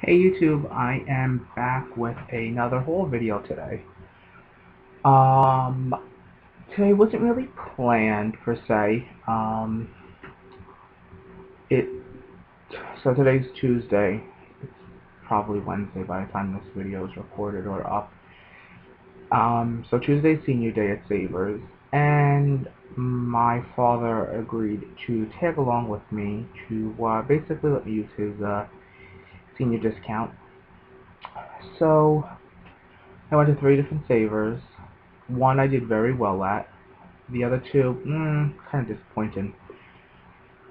Hey YouTube, I am back with another haul video today. Today wasn't really planned per se. It so today's Tuesday. It's probably Wednesday by the time this video is recorded or up. So Tuesday's senior day at Savers, and my father agreed to tag along with me to basically let me use his senior discount. So I went to 3 different Savers. One I did very well at. The other two, kind of disappointing.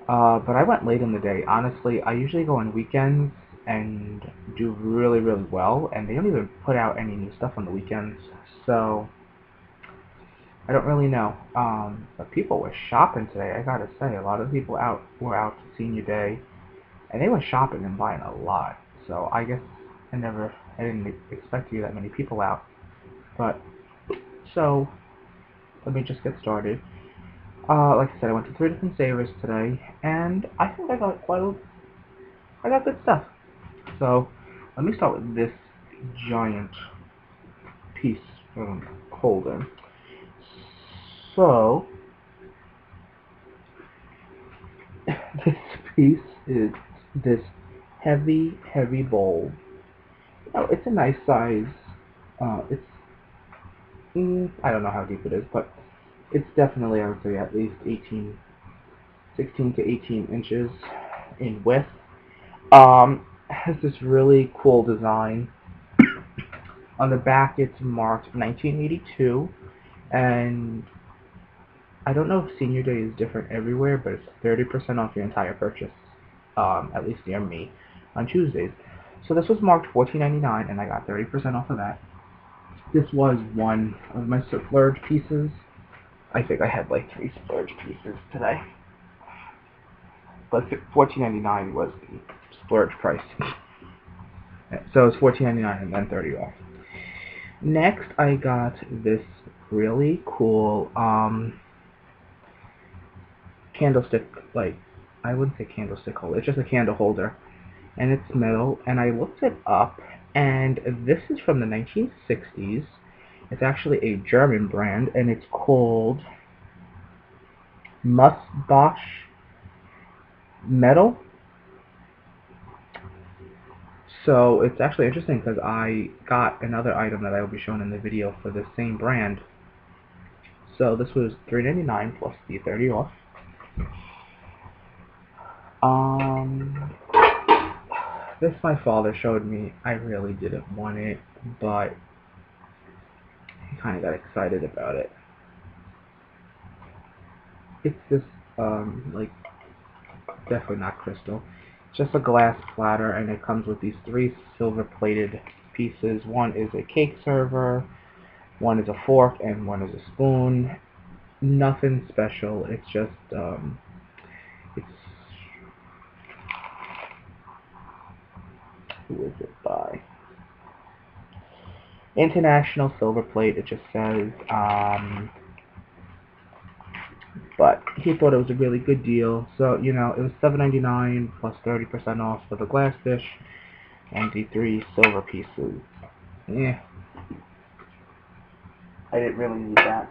But I went late in the day. Honestly, I usually go on weekends and do really, really well, and they don't even put out any new stuff on the weekends, so I don't really know. But people were shopping today, I gotta say. A lot of people were out to senior day, and they were shopping and buying a lot. So I guess I didn't expect to see that many people out. But, so, let me just get started. Like I said, I went to 3 different Savers today, and I think I got I got good stuff. So, let me start with this giant piece holder. So, this piece is this heavy, heavy bowl. Oh, it's a nice size. I don't know how deep it is, but it's definitely, I would say, at least 16 to 18 inches in width. Has this really cool design. On the back, it's marked 1982, and I don't know if Senior Day is different everywhere, but it's 30% off your entire purchase, at least near me, on Tuesdays. So this was marked $14.99, and I got 30% off of that. This was one of my splurge pieces. I think I had like 3 splurge pieces today. But $14.99 was the splurge price. So it's $14.99 and then 30 off. Next, I got this really cool candlestick, like, I wouldn't say candlestick holder, it's just a candle holder, and it's metal, and I looked it up, and this is from the 1960s. It's actually a German brand, and it's called Musbosch Metal. So it's actually interesting because I got another item that I will be showing in the video for the same brand. So this was $3.99 plus the 30 off. This my father showed me. I really didn't want it, but he kind of got excited about it. It's this, like, definitely not crystal. It's just a glass platter, and it comes with these 3 silver-plated pieces. One is a cake server, one is a fork, and one is a spoon. Nothing special. It's just, it's, who is it by? International Silver Plate. It just says, but he thought it was a really good deal. So, you know, it was $7.99 plus 30% off for the glass dish and the 3 silver pieces. Yeah, I didn't really need that.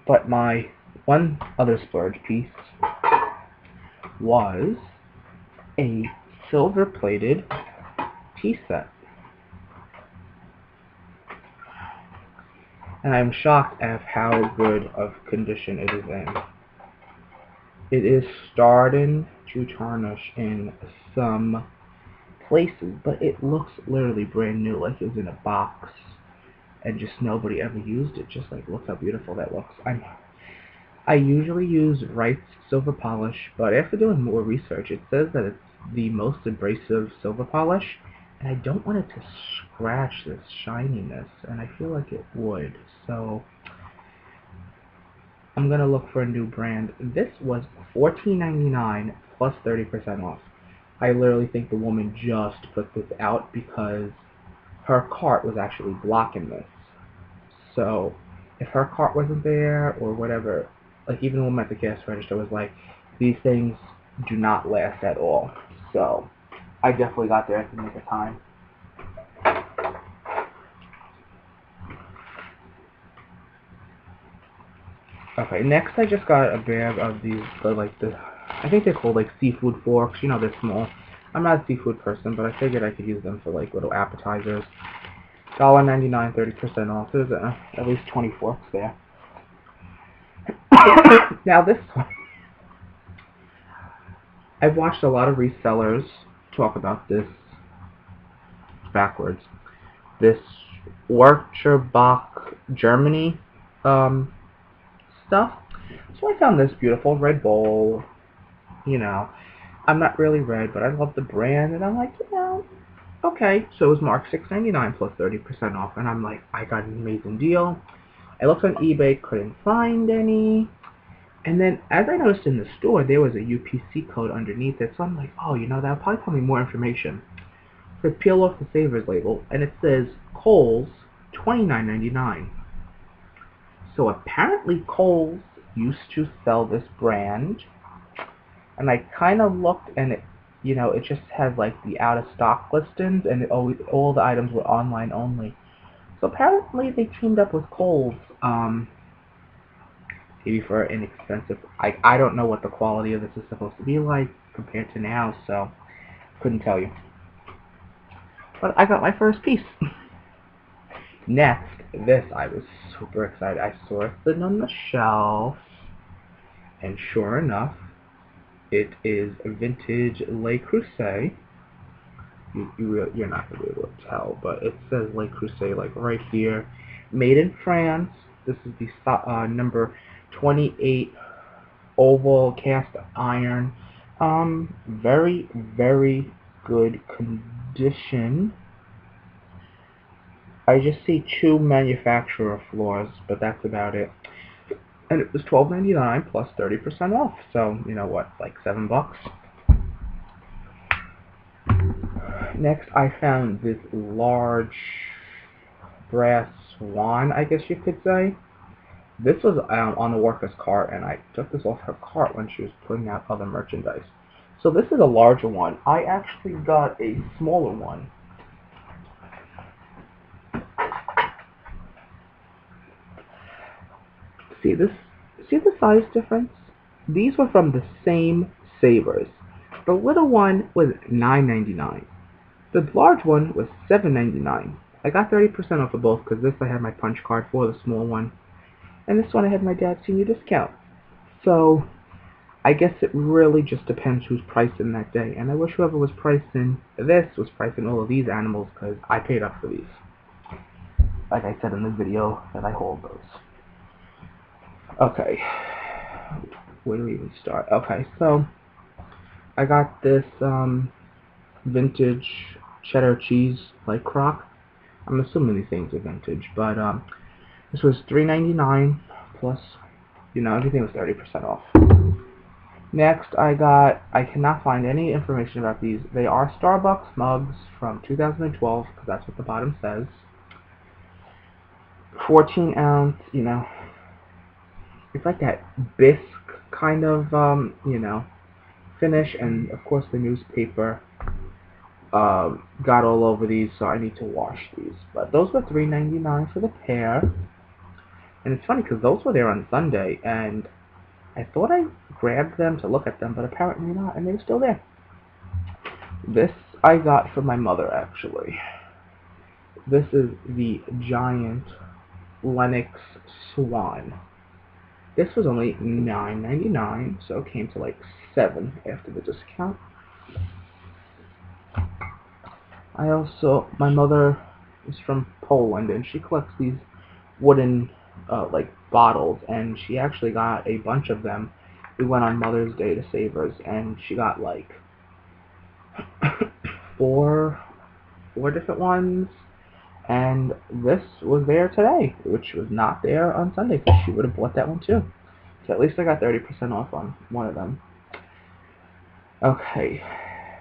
But my one other splurge piece was a silver-plated tea set. And I'm shocked at how good of condition it is in. It is starting to tarnish in some places, but it looks literally brand new, like it was in a box and just nobody ever used it. Just like, look how beautiful that looks. I usually use Wright's silver polish, but after doing more research, it says that it's the most abrasive silver polish, and I don't want it to scratch this shininess, and I feel like it would. So I'm gonna look for a new brand. This was $14.99 plus 30% off. I literally think the woman just put this out because her cart was actually blocking this. So if her cart wasn't there or whatever, like even the woman at the cash register was like, these things do not last at all. So I definitely got there at the nick of time. Okay, next I just got a bag of these, I think they're called like seafood forks. You know, they're small. I'm not a seafood person, but I figured I could use them for like little appetizers. $1.99, 30% off. There's at least 20 forks there. Now this one, I've watched a lot of resellers talk about this backwards. This Bach Germany stuff. So I found this beautiful red bowl. You know, I'm not really red, but I love the brand, and I'm like, okay. So it was marked $6.99 plus 30% off, and I'm like, I got an amazing deal. I looked on eBay, couldn't find any. And then, as I noticed in the store, there was a UPC code underneath it, so I'm like, oh, that'll probably tell me more information. So I peel off the Savers label, and it says Kohl's $29.99. So apparently Kohl's used to sell this brand, and I kind of looked, and it just has like the out of stock listings, and all the items were online only. So apparently they teamed up with Kohl's, maybe for inexpensive. I don't know what the quality of this is supposed to be like compared to now, so couldn't tell you. But I got my first piece. Next, this I was super excited. I saw it sitting on the shelf, and sure enough, it is a vintage Le Creuset. You're not going to be able to tell, but it says Le Creuset like right here. Made in France. This is the number 28 oval cast iron. Very, very good condition. I just see 2 manufacturer flaws, but that's about it. And it was $12.99 plus 30% off. So, you know what, like $7. Next, I found this large brass swan, I guess you could say. This was on the worker's cart, and I took this off her cart when she was putting out other merchandise. So this is a larger one. I actually got a smaller one. See the size difference? These were from the same Savers. The little one was $9.99. The large one was $7.99. I got 30% off of both because this I had my punch card for, the small one. And this one I had my dad's senior discount. So I guess it really just depends who's pricing that day. And I wish whoever was pricing this was pricing all of these animals because I paid up for these. Like I said in the video that I hauled those. Okay. Where do we even start? Okay, so I got this vintage cheddar cheese like crock. I'm assuming these things are vintage, but this was $3.99 plus, everything was 30% off. Next, I cannot find any information about these. They are Starbucks mugs from 2012, because that's what the bottom says. 14 ounce, it's like that bisque kind of, finish, and of course the newspaper got all over these, so I need to wash these. But those were $3.99 for the pair. And it's funny because those were there on Sunday, and I thought I grabbed them to look at them, but apparently not, and they were still there. This I got from my mother, actually. This is the giant Lennox Swan. This was only $9.99, so it came to like $7 after the discount. My mother is from Poland, and she collects these wooden bottles, and she actually got a bunch of them. We went on Mother's Day to Savers, and she got like four different ones, and this was there today, which was not there on Sunday, because she would have bought that one too. So at least I got 30% off on one of them. Okay,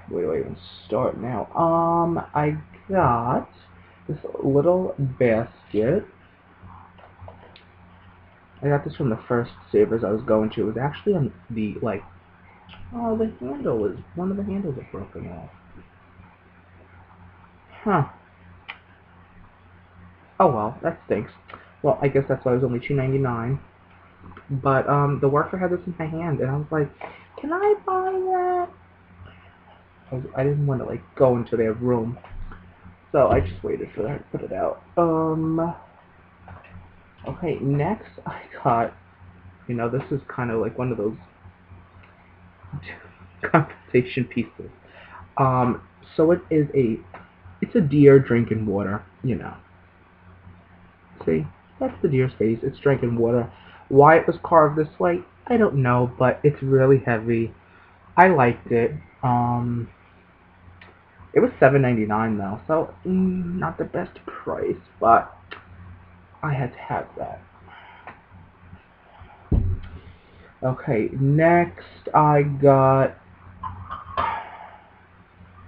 where do I even start now? I got this little basket. I got this from the first Savers I was going to. It was actually on the, the handle one of the handles was broken off. Huh. Oh well, that stinks. Well, I guess that's why it was only $2.99. But the worker had this in my hand, and I was like, "Can I buy that?" I didn't want to like go into their room, so I just waited for her to put it out. Okay, next I got, this is kind of like one of those compensation pieces. So it's a deer drinking water, See, that's the deer's face. It's drinking water. Why it was carved this way, I don't know, but it's really heavy. I liked it. It was $7.99 though, so not the best price, but I had to have that. Okay, next I got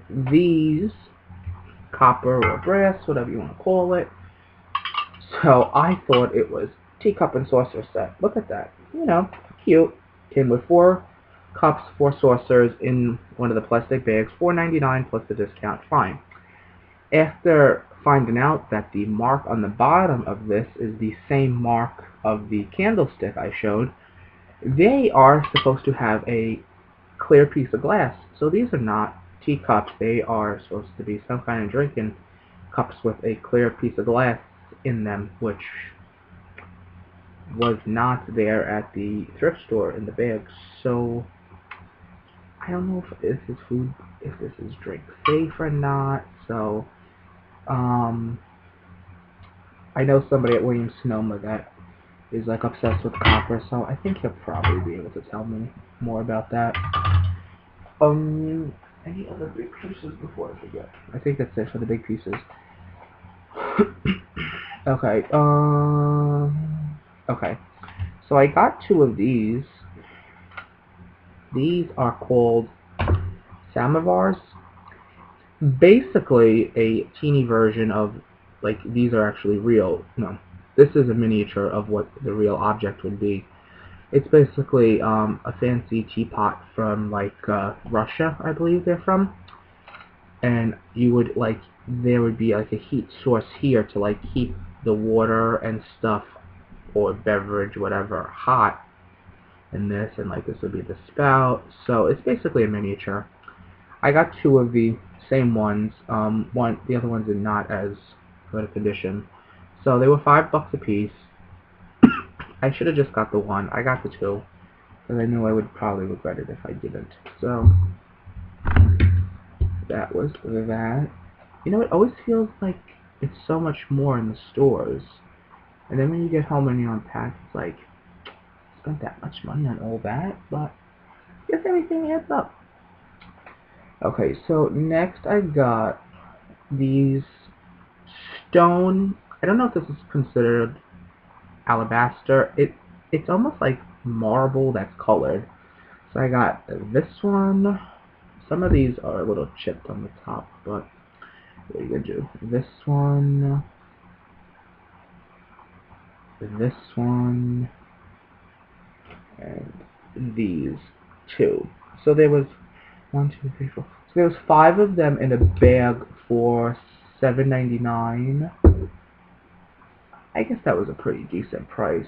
these copper or brass, whatever you want to call it. So I thought it was teacup and saucer set. Look at that. Cute. Came with 4 cups, 4 saucers in one of the plastic bags. $4.99 plus the discount. Fine. After finding out that the mark on the bottom of this is the same mark of the candlestick I showed, they are supposed to have a clear piece of glass. So these are not teacups. They are supposed to be some kind of drinking cups with a clear piece of glass in them, which was not there at the thrift store in the bag. So I don't know if this is drink safe or not. So I know somebody at Williams Sonoma that is like obsessed with copper, so I think he'll probably be able to tell me more about that. Any other big pieces before I forget? I think that's it for the big pieces. Okay, okay. So I got 2 of these. These are called samovars. Basically a teeny version of, like, these are actually real. No, this is a miniature of what the real object would be. It's basically a fancy teapot from like Russia, I believe they're from, and there would be like a heat source here to like keep the water and stuff or beverage, whatever, hot. And this would be the spout. So it's basically a miniature. I got 2 of the same ones. The other ones are not as good a condition. So they were $5 a piece. I should have just got the one. I got the 2 because I knew I would probably regret it if I didn't. So that was that. It always feels like it's so much more in the stores, and then when you get home and you unpack, it's like, spent that much money on all that, but I guess everything adds up. Okay, so next I got these stone. I don't know if this is considered alabaster. It's almost like marble that's colored. So I got this one. Some of these are a little chipped on the top, but what are you gonna do? This one, and these 2. So there was 1, 2, 3, 4. So there was 5 of them in a bag for $7.99. I guess that was a pretty decent price.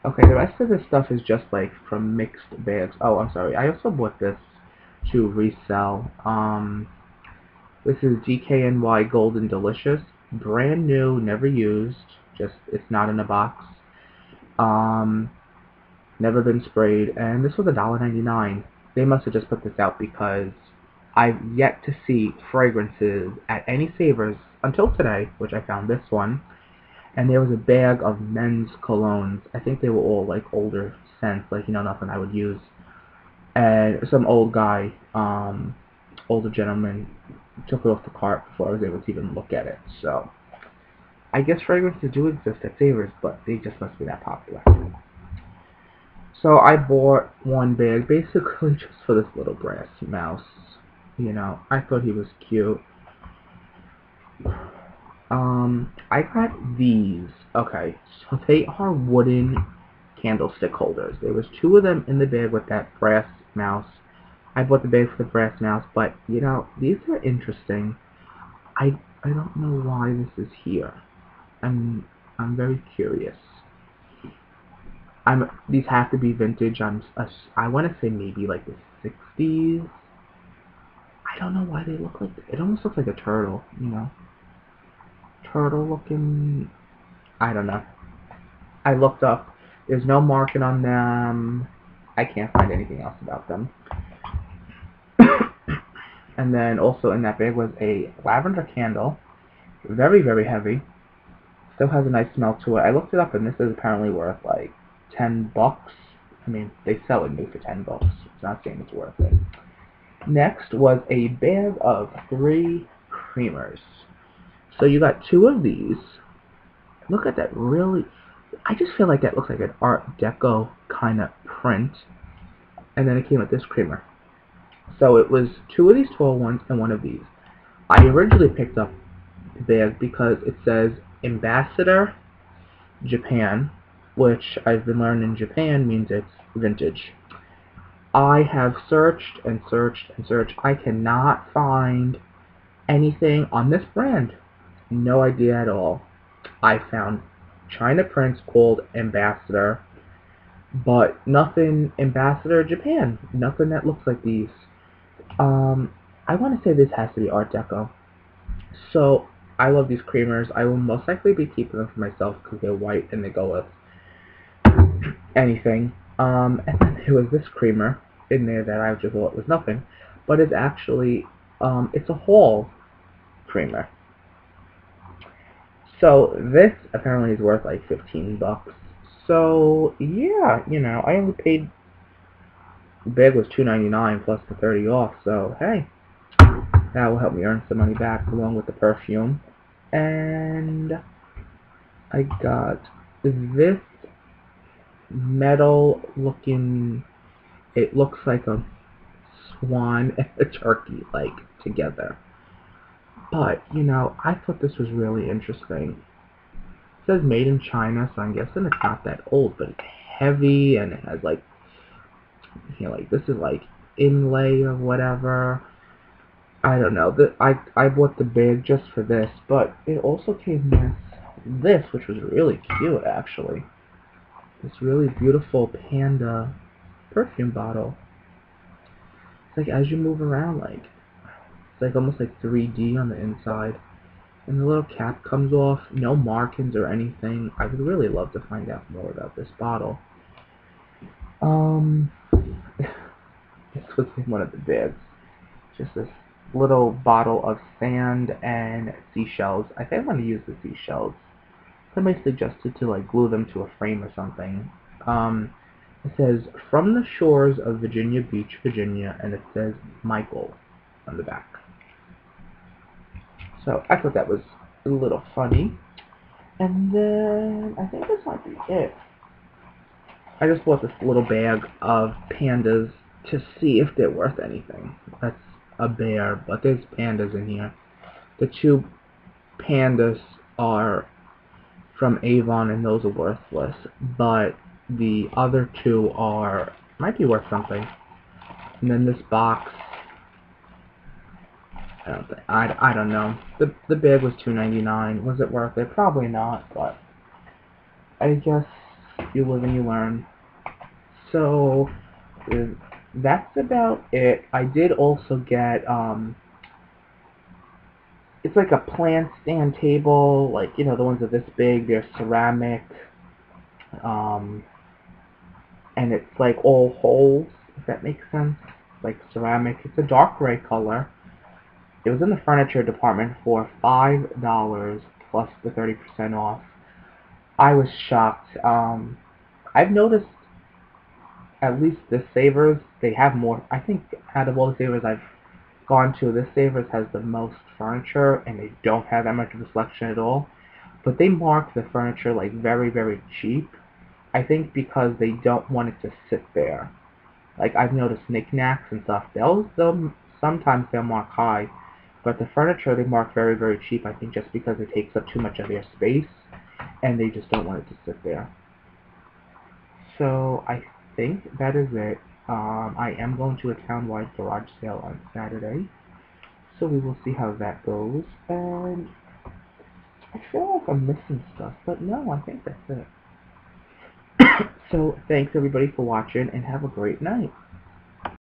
Okay, the rest of this stuff is just like from mixed bags. Oh, I'm sorry. I also bought this to resell. This is DKNY Golden Delicious, brand new, never used. Just it's not in a box. Never been sprayed, and this was $1.99. They must have just put this out because I've yet to see fragrances at any Savers until today, which I found this one. And there was a bag of men's colognes. I think they were all like older scents, like nothing I would use. And some old guy, older gentleman, took it off the cart before I was able to even look at it. So I guess fragrances do exist at Savers, but they just must be that popular. So I bought one bag basically just for this little brass mouse. I thought he was cute. I got these. Okay, so they are wooden candlestick holders. There was 2 of them in the bag with that brass mouse. I bought the bag for the brass mouse, but you know, these are interesting. I don't know why this is here. I'm very curious. These have to be vintage. I want to say maybe like the 60s. I don't know why they look like it. Almost looks like a turtle, you know, turtle looking. I don't know. I looked up. There's no marking on them. I can't find anything else about them. And then also in that bag was a lavender candle. Very, very heavy. Still has a nice smell to it. I looked it up and this is apparently worth like $10. I mean, they sell it new for $10. It's not saying it's worth it. Next was a bag of 3 creamers. So you got 2 of these. Look at that, really. I just feel like that looks like an Art Deco kind of print. And then it came with this creamer. So it was 2 of these 12 ones and 1 of these. I originally picked up the bag because it says Ambassador Japan, which I've been learning in Japan means it's vintage. I have searched and searched and searched. I cannot find anything on this brand. No idea at all. I found China prints called Ambassador, but nothing Ambassador Japan. Nothing that looks like these. I want to say this has to be Art Deco. So I love these creamers. I will most likely be keeping them for myself because they're white and they go with anything. And then there was this creamer in there that I just thought was nothing, but it's actually it's a Hall creamer. So this apparently is worth like $15. So yeah, you know, I only paid, the bag was $2.99 plus the 30 off. So hey, that will help me earn some money back along with the perfume. And I got this metal looking, it looks like a swan and a turkey like together. But, you know, I thought this was really interesting. It says made in China, so I'm guessing it's not that old, but it's heavy and it has like, you know, like this is like inlay or whatever. I don't know. I bought the bag just for this, but it also came with this, which was really cute actually. This really beautiful panda perfume bottle. It's like as you move around, like it's like almost like 3D on the inside. And the little cap comes off, no markings or anything. I would really love to find out more about this bottle. This was in one of the bags. Just this little bottle of sand and seashells. I think I'm going to use the seashells. Somebody suggested to like glue them to a frame or something. It says, from the shores of Virginia Beach, Virginia, and it says Michael on the back. So I thought that was a little funny. And then I think this might be it. I just bought this little bag of pandas to see if they're worth anything. That's a bear, but there's pandas in here. The 2 pandas are from Avon and those are worthless, but the other 2 are, might be worth something. And then this box, I don't know. The bag was $2.99. Was it worth it? Probably not, but I guess you live and you learn. So that's about it. I did also get it's like a plant stand table, like, you know, the ones that are this big. They're ceramic, and it's like all holes, if that makes sense. Like ceramic. It's a dark gray color. It was in the furniture department for $5 plus the 30% off. I was shocked. I've noticed at least the Savers, they have more. I think out of all the Savers I've gone to, this Savers has the most furniture, and they don't have that much of a selection at all. But they mark the furniture like very, very cheap. I think because they don't want it to sit there. Like I've noticed knickknacks and stuff, they'll sometimes they'll mark high, but the furniture they mark very, very cheap. I think just because it takes up too much of their space, and they just don't want it to sit there. So I think that is it. I am going to a town-wide garage sale on Saturday, so we will see how that goes. And I feel like I'm missing stuff, but no, I think that's it. So thanks everybody for watching, and have a great night.